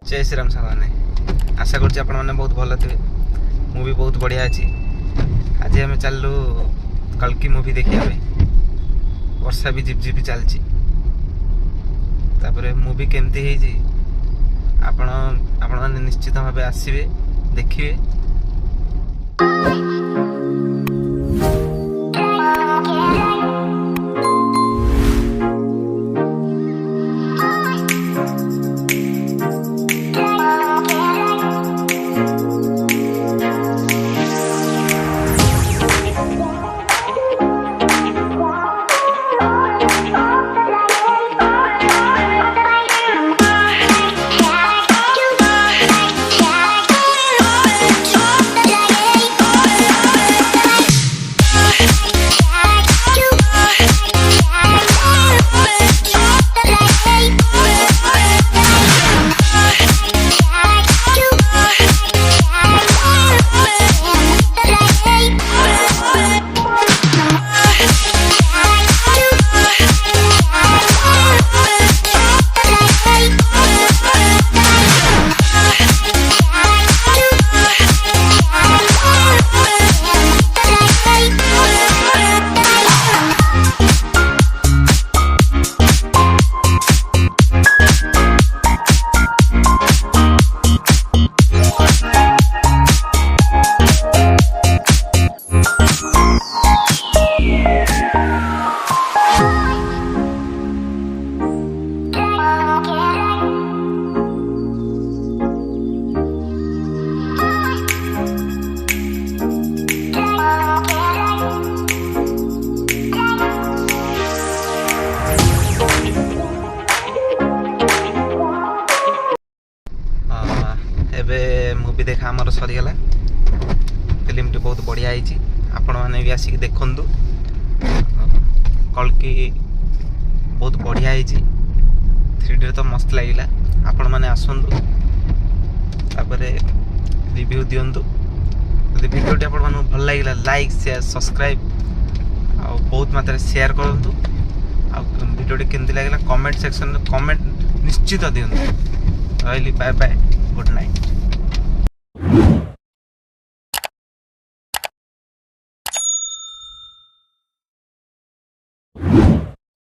जय श्रीराम साने आशा करुच्ची आपण मैंने बहुत भल थे मुवी बहुत बढ़िया अच्छी आज आम चलू कल्कि मुवी देखा वर्षा भी झिप झिप चलती मुवी केमती आपण मैंने निश्चित भाव आसवे देखिए मुवी देखा आमर सरीगला फिल्म टी बहुत बढ़िया है आपण मैंने भी आसिक देखु कल्कि बहुत बढ़िया है 3D तो मस्त लगिला आपण मैंने आसतु रिव्यू दिंतु यदि भिडियोटी आपण मानू भल लगिला लाइक शेयर सब्सक्राइब आ बहुत मात्रा शेयर करंतु आ भिडियोटी केमती लगिला कमेंट सेक्शन में कमेंट निश्चित दिंतु रही बाय बाय गुड नाइट।